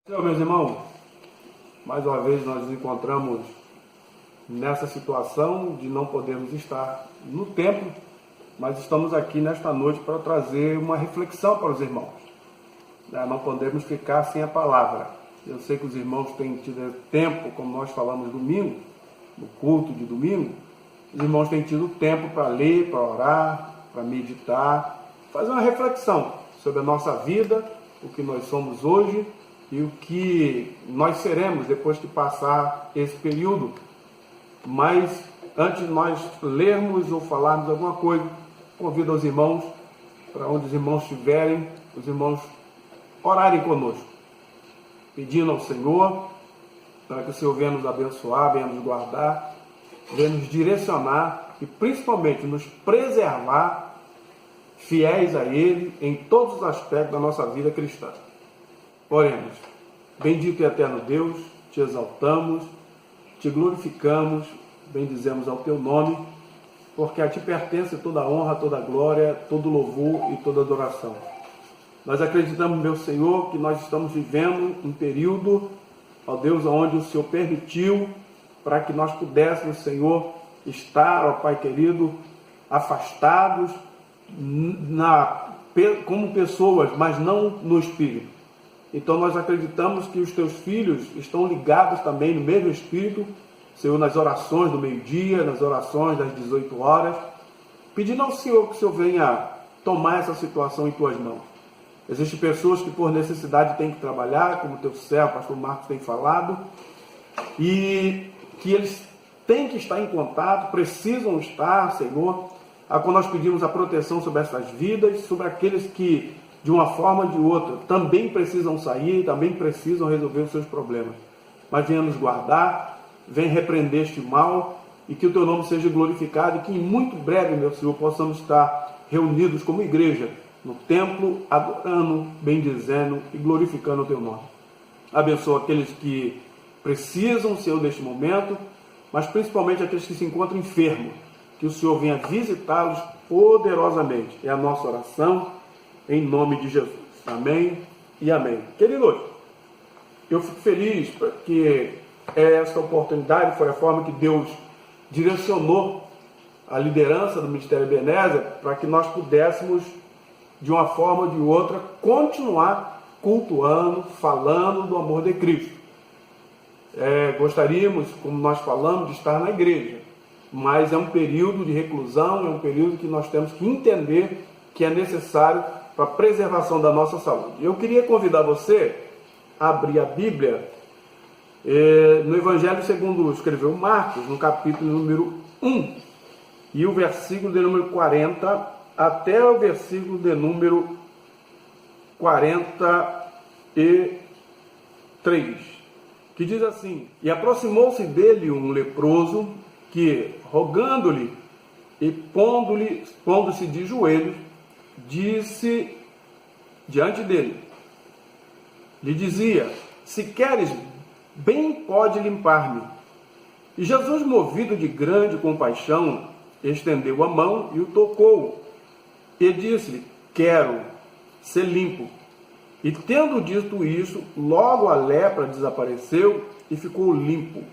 Senhor, meus irmãos, mais uma vez nós nos encontramos nessa situação de não podermos estar no templo, mas estamos aqui nesta noite para trazer uma reflexão para os irmãos. Não podemos ficar sem a palavra. Eu sei que os irmãos têm tido tempo, como nós falamos domingo, no culto de domingo, os irmãos têm tido tempo para ler, para orar, para meditar, fazer uma reflexão sobre a nossa vida, o que nós somos hoje e o que nós seremos depois que passar esse período. Mas antes de nós lermos ou falarmos alguma coisa, convido os irmãos, para onde os irmãos estiverem, os irmãos orarem conosco, pedindo ao Senhor para que o Senhor venha nos abençoar, venha nos guardar, venha nos direcionar e principalmente nos preservar fiéis a Ele em todos os aspectos da nossa vida cristã. Oremos. Bendito e eterno Deus, te exaltamos, te glorificamos, bendizemos ao teu nome, porque a ti pertence toda a honra, toda a glória, todo o louvor e toda a adoração. Nós acreditamos, meu Senhor, que nós estamos vivendo um período, ó Deus, onde o Senhor permitiu para que nós pudéssemos, Senhor, estar, ó Pai querido, afastados como pessoas, mas não no Espírito. Então nós acreditamos que os teus filhos estão ligados também no mesmo Espírito, Senhor, nas orações do meio-dia, nas orações das 18 horas, pedindo ao Senhor que o Senhor venha tomar essa situação em tuas mãos. Existem pessoas que por necessidade têm que trabalhar, como o teu servo, o pastor Marcos tem falado, e que eles têm que estar em contato, precisam estar, Senhor, quando nós pedimos a proteção sobre essas vidas, sobre aqueles que, de uma forma ou de outra, também precisam sair, também precisam resolver os seus problemas. Mas venha nos guardar, venha repreender este mal, e que o teu nome seja glorificado, e que em muito breve, meu Senhor, possamos estar reunidos como igreja, no templo, adorando, bendizendo e glorificando o teu nome. Abençoa aqueles que precisam, Senhor, neste momento, mas principalmente aqueles que se encontram enfermos, que o Senhor venha visitá-los poderosamente. É a nossa oração, em nome de Jesus. Amém e amém. Queridos, eu fico feliz porque esta oportunidade foi a forma que Deus direcionou a liderança do Ministério Ebenezer para que nós pudéssemos, de uma forma ou de outra, continuar cultuando, falando do amor de Cristo. Gostaríamos, como nós falamos, de estar na igreja, mas é um período de reclusão, é um período que nós temos que entender que é necessário para a preservação da nossa saúde. Eu queria convidar você a abrir a Bíblia no Evangelho segundo escreveu Marcos, no capítulo número 1, e o versículo de número 40 até o versículo de número 43, que diz assim: E aproximou-se dele um leproso, que, rogando-lhe e pondo-se de joelhos, disse diante dele, lhe dizia: Se queres, bem pode limpar-me. E Jesus, movido de grande compaixão, estendeu a mão e o tocou, e disse-lhe: Quero ser limpo. E tendo dito isso, logo a lepra desapareceu e ficou limpo.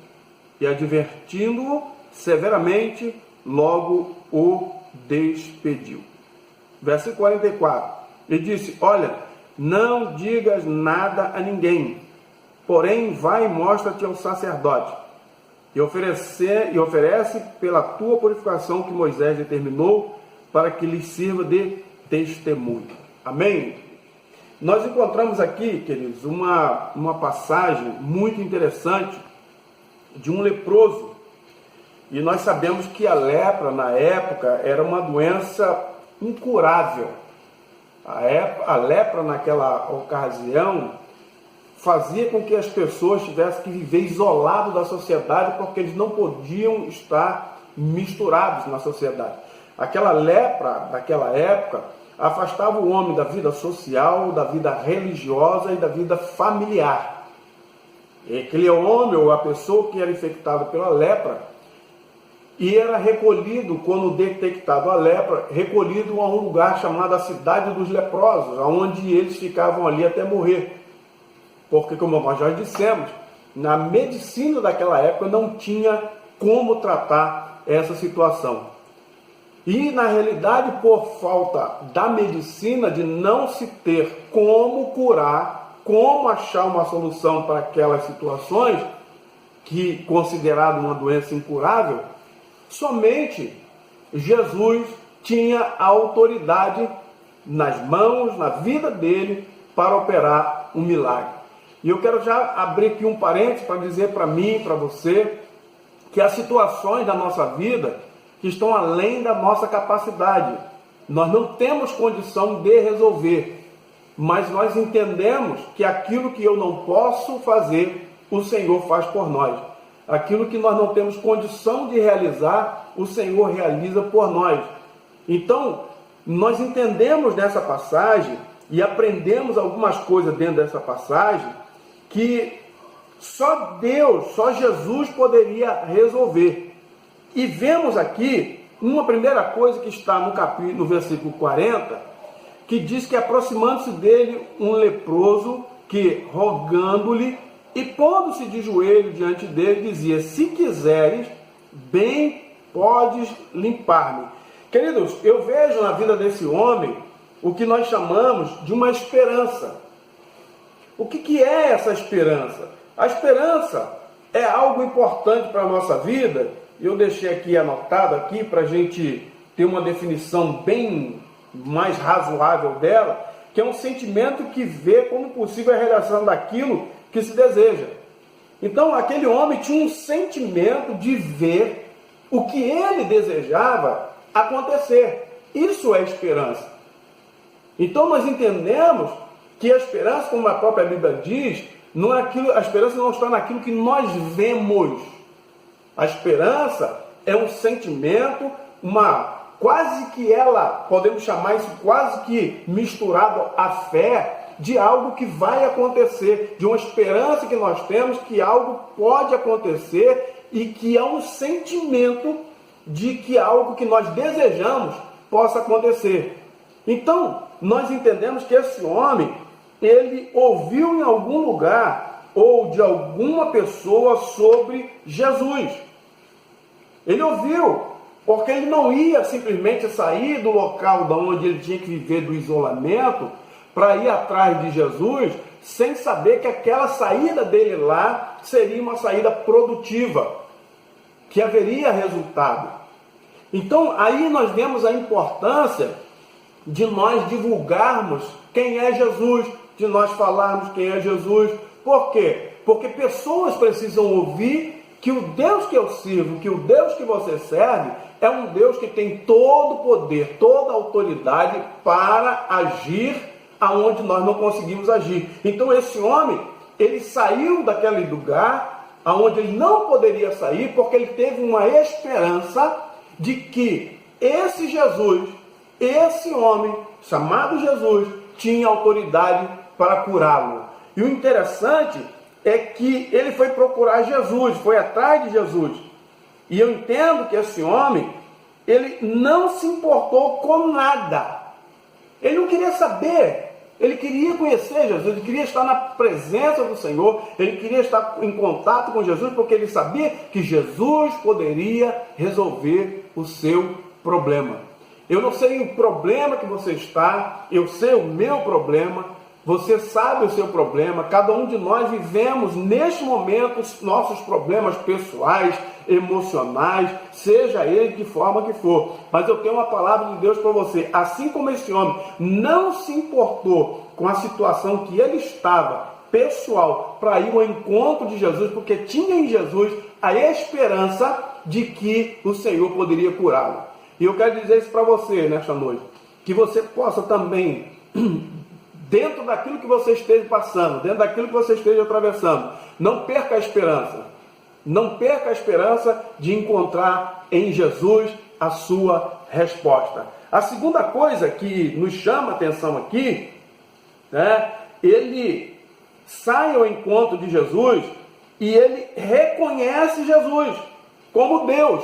E advertindo-o severamente, logo o despediu. Versículo 44. Ele disse: Olha, não digas nada a ninguém, porém vai e mostra-te ao sacerdote, e oferece pela tua purificação que Moisés determinou, para que lhe sirva de testemunho. Amém? Nós encontramos aqui, queridos, uma passagem muito interessante de um leproso. E nós sabemos que a lepra, na época, era uma doença incurável. A lepra, naquela ocasião, fazia com que as pessoas tivessem que viver isoladas da sociedade, porque eles não podiam estar misturados na sociedade. Aquela lepra, daquela época, afastava o homem da vida social, da vida religiosa e da vida familiar. E aquele homem ou a pessoa que era infectada pela lepra, e era recolhido, quando detectado a lepra, recolhido a um lugar chamado a Cidade dos Leprosos, onde eles ficavam ali até morrer. porque, como nós já dissemos, na medicina daquela época não tinha como tratar essa situação. E, na realidade, por falta da medicina, de não se ter como curar, como achar uma solução para aquelas situações, que considerado uma doença incurável, somente Jesus tinha a autoridade nas mãos, na vida dele, para operar um milagre. E eu quero já abrir aqui um parênteses para dizer para mim, para você, que há situações da nossa vida que estão além da nossa capacidade. Nós não temos condição de resolver, mas nós entendemos que aquilo que eu não posso fazer, o Senhor faz por nós. Aquilo que nós não temos condição de realizar, o Senhor realiza por nós. Então, nós entendemos dessa passagem e aprendemos algumas coisas dentro dessa passagem que só Deus, só Jesus poderia resolver. E vemos aqui uma primeira coisa que está no versículo 40, que diz que aproximando-se dele um leproso que, rogando-lhe e pondo-se de joelho diante dele, dizia: se quiseres, bem podes limpar-me. Queridos, eu vejo na vida desse homem o que nós chamamos de uma esperança. O que é essa esperança? A esperança é algo importante para a nossa vida. Eu deixei aqui anotado aqui para a gente ter uma definição bem mais razoável dela, que é um sentimento que vê como possível a realização daquilo que se deseja. Então, aquele homem tinha um sentimento de ver o que ele desejava acontecer. Isso é esperança. Então, nós entendemos que a esperança, como a própria Bíblia diz, não é aquilo, a esperança não está naquilo que nós vemos. A esperança é um sentimento, quase que ela, podemos chamar isso quase que misturado à fé, de algo que vai acontecer, de uma esperança que nós temos que algo pode acontecer e que é um sentimento de que algo que nós desejamos possa acontecer. Então, nós entendemos que esse homem, ele ouviu em algum lugar ou de alguma pessoa sobre Jesus. Ele ouviu, porque ele não ia simplesmente sair do local de onde ele tinha que viver, do isolamento, para ir atrás de Jesus, sem saber que aquela saída dele lá seria uma saída produtiva, que haveria resultado. Então, aí nós vemos a importância de nós divulgarmos quem é Jesus, de nós falarmos quem é Jesus. Por quê? Porque pessoas precisam ouvir que o Deus que eu sirvo, que o Deus que você serve, é um Deus que tem todo o poder, toda a autoridade para agir aonde nós não conseguimos agir. Então esse homem, ele saiu daquele lugar aonde ele não poderia sair, porque ele teve uma esperança de que esse Jesus, esse homem chamado Jesus, tinha autoridade para curá-lo. E o interessante é que ele foi procurar Jesus, foi atrás de Jesus. E eu entendo que esse homem, ele não se importou com nada. Ele não queria saber. Ele queria conhecer Jesus, ele queria estar na presença do Senhor, ele queria estar em contato com Jesus, porque ele sabia que Jesus poderia resolver o seu problema. Eu não sei o problema que você está, eu sei o meu problema, você sabe o seu problema, cada um de nós vivemos neste momento os nossos problemas pessoais, emocionais, seja ele de forma que for. Mas eu tenho uma palavra de Deus para você. Assim como esse homem não se importou com a situação que ele estava, pessoal, para ir ao encontro de Jesus, porque tinha em Jesus a esperança de que o Senhor poderia curá-lo. E eu quero dizer isso para você nesta noite, que você possa também, dentro daquilo que você esteja passando, dentro daquilo que você esteja atravessando, não perca a esperança. Não perca a esperança de encontrar em Jesus a sua resposta. A segunda coisa que nos chama a atenção aqui, ele sai ao encontro de Jesus e ele reconhece Jesus como Deus.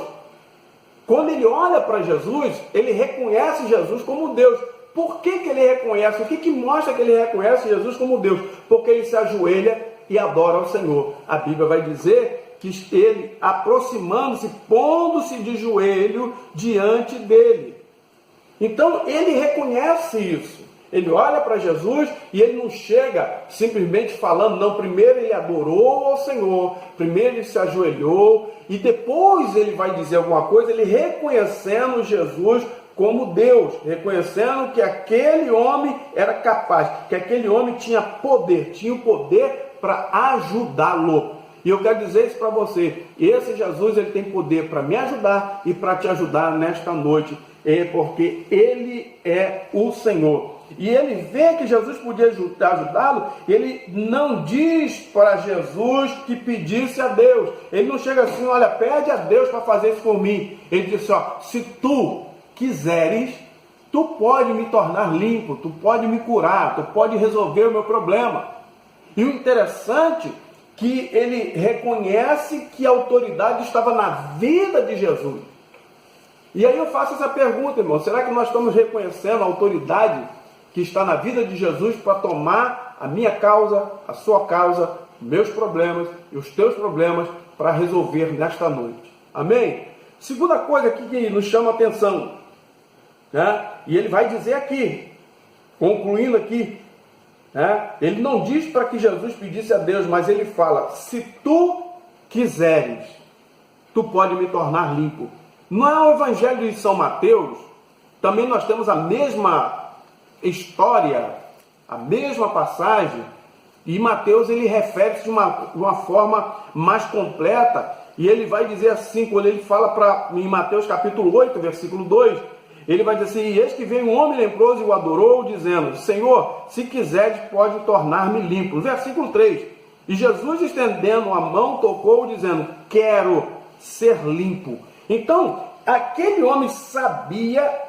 Quando ele olha para Jesus, ele reconhece Jesus como Deus. Por que ele reconhece? O que mostra que ele reconhece Jesus como Deus? Porque ele se ajoelha e adora ao Senhor. A Bíblia vai dizer que ele, aproximando-se, pondo-se de joelho diante dele. Então, ele reconhece isso. Ele olha para Jesus e ele não chega simplesmente falando, não, primeiro ele adorou ao Senhor, primeiro ele se ajoelhou e depois ele vai dizer alguma coisa, ele reconhecendo Jesus como Deus, reconhecendo que aquele homem era capaz, que aquele homem tinha o poder para ajudá-lo. E eu quero dizer isso para você, esse Jesus ele tem poder para me ajudar e para te ajudar nesta noite, porque ele é o Senhor. E ele vê que Jesus podia ajudá-lo, ele não diz para Jesus que pedisse a Deus. Ele não chega assim, olha, pede a Deus para fazer isso por mim. Ele diz ó, se tu quiseres, tu pode me tornar limpo, tu pode me curar, tu pode resolver o meu problema. E o interessante é que ele reconhece que a autoridade estava na vida de Jesus. E aí eu faço essa pergunta, irmão, será que nós estamos reconhecendo a autoridade que está na vida de Jesus para tomar a minha causa, a sua causa, meus problemas e os teus problemas para resolver nesta noite? Amém? Segunda coisa aqui que nos chama a atenção, né? E ele vai dizer aqui, concluindo aqui, né? Ele não diz para que Jesus pedisse a Deus, mas ele fala, se tu quiseres, tu pode me tornar limpo. No Evangelho de São Mateus, também nós temos a mesma história, a mesma passagem, e Mateus ele refere-se de uma forma mais completa, e ele vai dizer assim, quando ele fala em Mateus capítulo 8, versículo 2, ele vai dizer assim, e eis que veio um homem leproso e o adorou, dizendo, Senhor, se quiseres, pode tornar-me limpo. No versículo 3, e Jesus estendendo a mão, tocou, dizendo, quero ser limpo. Então, aquele homem sabia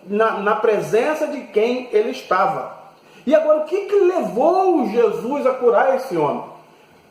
na presença de quem ele estava. E agora, o que levou Jesus a curar esse homem?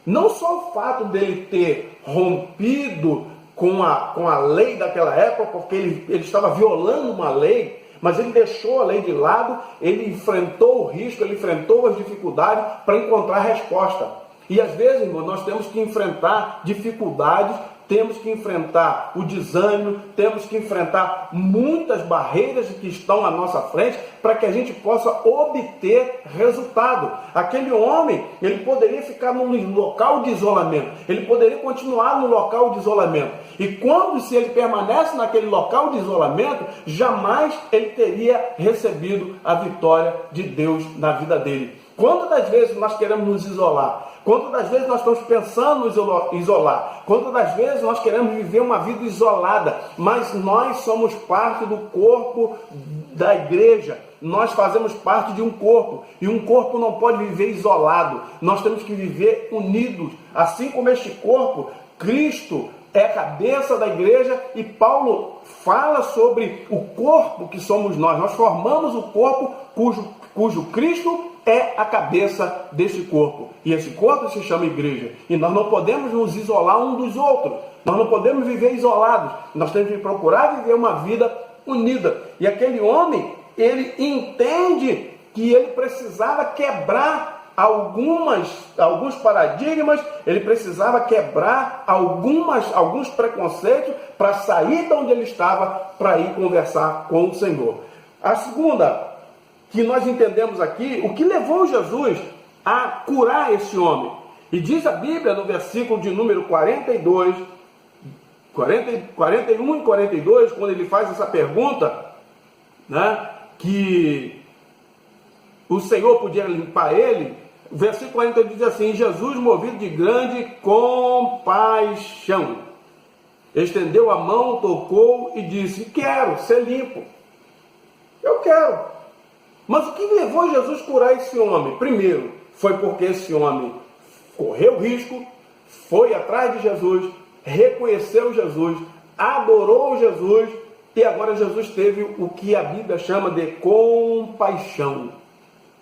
Não só o fato dele ter rompido com a lei daquela época, porque ele estava violando uma lei, mas ele deixou a lei de lado, ele enfrentou o risco, ele enfrentou as dificuldades para encontrar resposta. E às vezes, irmão, nós temos que enfrentar dificuldades, temos que enfrentar o desânimo, temos que enfrentar muitas barreiras que estão à nossa frente para que a gente possa obter resultado. Aquele homem, ele poderia ficar num local de isolamento, ele poderia continuar no local de isolamento. E se ele permanece naquele local de isolamento, jamais ele teria recebido a vitória de Deus na vida dele. Quantas das vezes nós queremos nos isolar? Quantas das vezes nós estamos pensando em isolar? Quantas das vezes nós queremos viver uma vida isolada? Mas nós somos parte do corpo da igreja. Nós fazemos parte de um corpo. E um corpo não pode viver isolado. Nós temos que viver unidos. Assim como este corpo, Cristo é a cabeça da igreja e Paulo fala sobre o corpo que somos nós. Nós formamos o corpo cujo Cristo é a cabeça desse corpo. E esse corpo se chama igreja. E nós não podemos nos isolar um dos outros. Nós não podemos viver isolados. Nós temos que procurar viver uma vida unida. E aquele homem, ele entende que ele precisava quebrar alguns paradigmas, ele precisava quebrar alguns preconceitos para sair de onde ele estava, para ir conversar com o Senhor. A segunda que nós entendemos aqui, o que levou Jesus a curar esse homem. E diz a Bíblia no versículo de número 41 e 42, quando ele faz essa pergunta, né, que o Senhor podia limpar ele, o versículo 42 diz assim, Jesus, movido de grande compaixão, estendeu a mão, tocou e disse, quero ser limpo. Eu quero. Mas o que levou Jesus a curar esse homem? Primeiro, foi porque esse homem correu risco, foi atrás de Jesus, reconheceu Jesus, adorou Jesus, e agora Jesus teve o que a Bíblia chama de compaixão.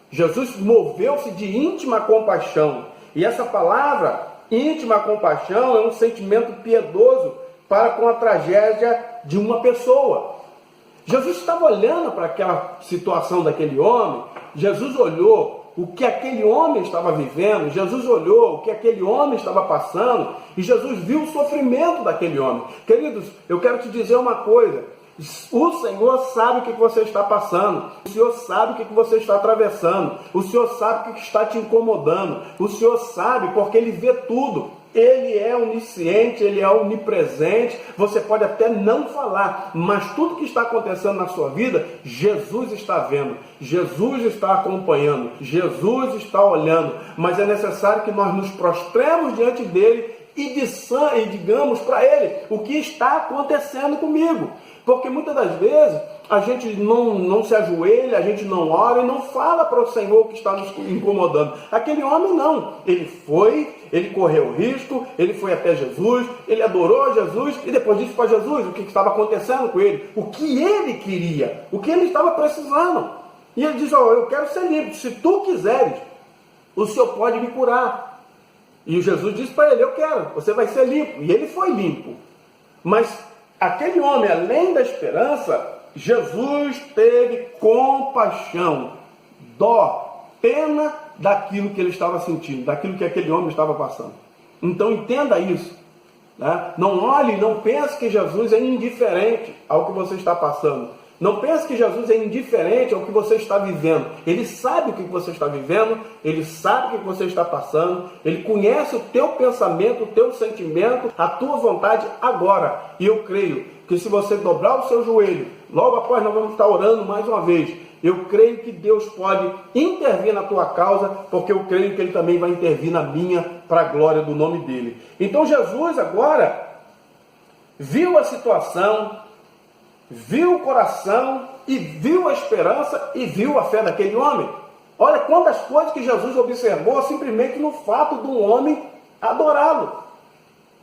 Jesus moveu-se de íntima compaixão. E essa palavra, íntima compaixão, é um sentimento piedoso para com a tragédia de uma pessoa. Jesus estava olhando para aquela situação daquele homem, Jesus olhou o que aquele homem estava vivendo, Jesus olhou o que aquele homem estava passando, e Jesus viu o sofrimento daquele homem. Queridos, eu quero te dizer uma coisa, o Senhor sabe o que você está passando, o Senhor sabe o que você está atravessando, o Senhor sabe o que está te incomodando, o Senhor sabe porque Ele vê tudo. Ele é onisciente, Ele é onipresente, você pode até não falar, mas tudo que está acontecendo na sua vida, Jesus está vendo, Jesus está acompanhando, Jesus está olhando, mas é necessário que nós nos prostremos diante dEle e digamos para Ele o que está acontecendo comigo. Porque muitas das vezes a gente não se ajoelha, a gente não ora e não fala para o Senhor o que está nos incomodando. Aquele homem não, ele correu risco, ele foi até Jesus, ele adorou Jesus e depois disse para Jesus o que estava acontecendo com ele, o que ele queria, o que ele estava precisando. E ele diz, eu quero ser limpo, se tu quiseres, o Senhor pode me curar. E Jesus disse para ele, eu quero, você vai ser limpo. E ele foi limpo. Mas aquele homem, além da esperança, Jesus teve compaixão, dó, pena daquilo que ele estava sentindo, daquilo que aquele homem estava passando. Então entenda isso. Né? Não olhe, não pense que Jesus é indiferente ao que você está passando. Não pense que Jesus é indiferente ao que você está vivendo. Ele sabe o que você está vivendo, Ele sabe o que você está passando, Ele conhece o teu pensamento, o teu sentimento, a tua vontade agora. E eu creio que se você dobrar o seu joelho, logo após nós vamos estar orando mais uma vez, eu creio que Deus pode intervir na tua causa, porque eu creio que Ele também vai intervir na minha, para a glória do nome dEle. Então Jesus agora viu a situação, viu o coração e viu a esperança e viu a fé daquele homem. Olha quantas coisas que Jesus observou simplesmente no fato do homem adorá-lo.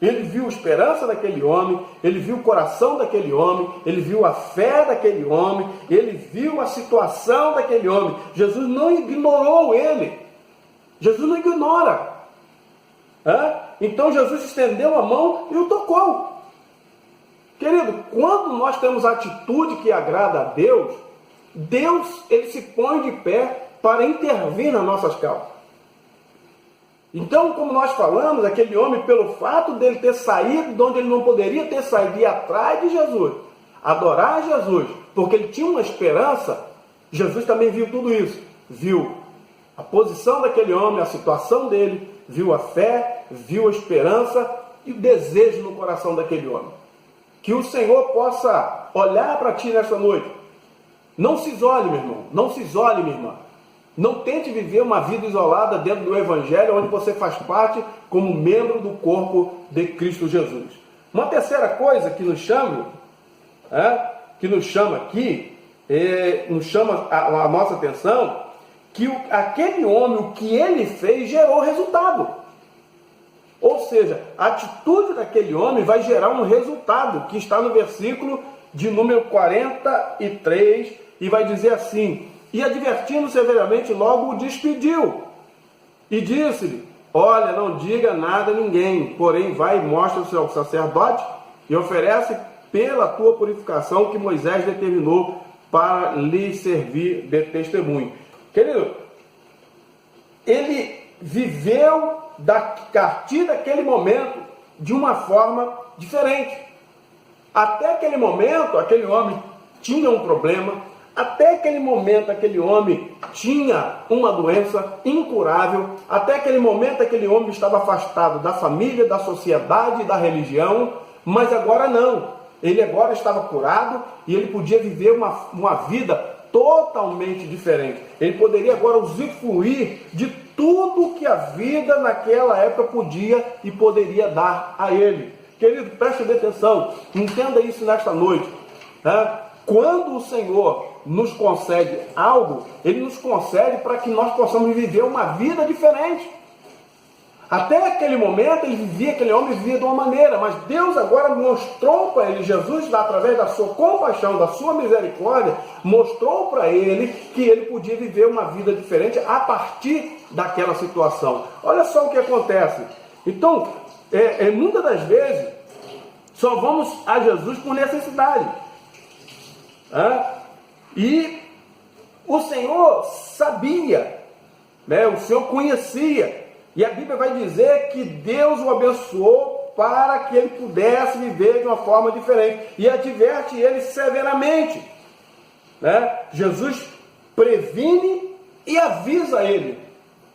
Ele viu a esperança daquele homem, ele viu o coração daquele homem, ele viu a fé daquele homem, ele viu a situação daquele homem. Jesus não ignorou ele. Jesus não ignora. Então Jesus estendeu a mão e o tocou. Querido, quando nós temos a atitude que agrada a Deus, Deus ele se põe de pé para intervir nas nossas causas. Então, como nós falamos, aquele homem, pelo fato dele ter saído de onde ele não poderia ter saído, ir atrás de Jesus, adorar Jesus, porque ele tinha uma esperança, Jesus também viu tudo isso. Viu a posição daquele homem, a situação dele, viu a fé, viu a esperança e o desejo no coração daquele homem. Que o Senhor possa olhar para ti nesta noite. Não se isole, meu irmão. Não se isole, minha irmã. Não tente viver uma vida isolada dentro do Evangelho, onde você faz parte como membro do corpo de Cristo Jesus. Uma terceira coisa que nos chama aqui, nos chama a nossa atenção, que aquele homem, o que ele fez, gerou resultado. Ou seja, a atitude daquele homem vai gerar um resultado, que está no versículo de número 43, e vai dizer assim: e advertindo severamente, logo o despediu, e disse-lhe, olha, não diga nada a ninguém, porém vai e mostra-se ao sacerdote, e oferece pela tua purificação que Moisés determinou para lhe servir de testemunho. Querido, ele viveu a partir daquele momento de uma forma diferente. Até aquele momento, aquele homem tinha um problema. Até aquele momento, aquele homem tinha uma doença incurável. Até aquele momento, aquele homem estava afastado da família, da sociedade, da religião. Mas agora não. Ele agora estava curado e ele podia viver uma vida totalmente diferente. Ele poderia agora usufruir de tudo que a vida naquela época podia e poderia dar a ele. Querido, preste atenção, entenda isso nesta noite. Quando o Senhor nos concede algo, Ele nos concede para que nós possamos viver uma vida diferente. Até aquele momento, aquele homem vivia de uma maneira, mas Deus agora mostrou para ele, Jesus, através da sua compaixão, da sua misericórdia, mostrou para ele que ele podia viver uma vida diferente a partir daquela situação. Olha só o que acontece. Então, muitas das vezes, só vamos a Jesus por necessidade. E o Senhor sabia, né? O Senhor conhecia. E a Bíblia vai dizer que Deus o abençoou para que ele pudesse viver de uma forma diferente. E adverte ele severamente, né? Jesus previne e avisa ele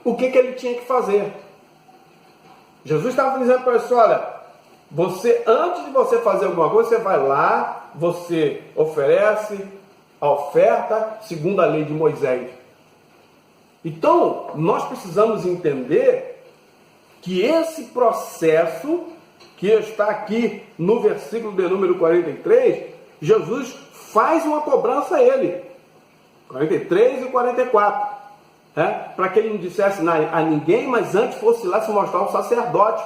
o que ele tinha que fazer. Jesus estava dizendo para ele: olha, antes de você fazer alguma coisa, você vai lá, você oferece a oferta segundo a lei de Moisés. Então, nós precisamos entender que esse processo que está aqui no versículo de número 43, Jesus faz uma cobrança a ele. 43 e 44. Para que ele não dissesse a ninguém, mas antes fosse lá se mostrar um sacerdote.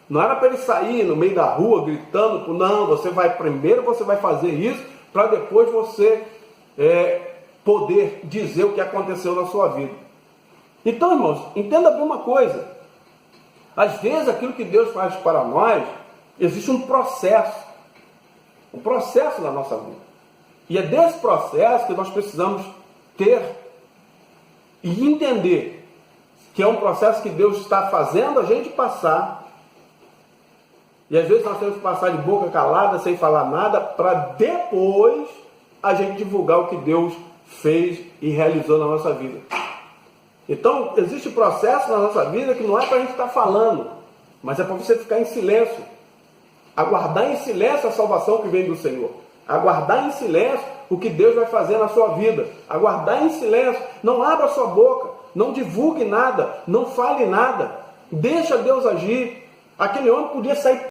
Não era para ele sair no meio da rua gritando: não, primeiro você vai fazer isso, para depois você poder dizer o que aconteceu na sua vida. Então, irmãos, entenda bem uma coisa: às vezes aquilo que Deus faz para nós, existe um processo na nossa vida, e é desse processo que nós precisamos ter e entender que é um processo que Deus está fazendo a gente passar. E às vezes nós temos que passar de boca calada, sem falar nada, para depois a gente divulgar o que Deus fez e realizou na nossa vida. Então, existe processo na nossa vida que não é para a gente estar falando, mas é para você ficar em silêncio. Aguardar em silêncio a salvação que vem do Senhor. Aguardar em silêncio o que Deus vai fazer na sua vida. Aguardar em silêncio. Não abra sua boca. Não divulgue nada. Não fale nada. Deixa Deus agir. Aquele homem podia sair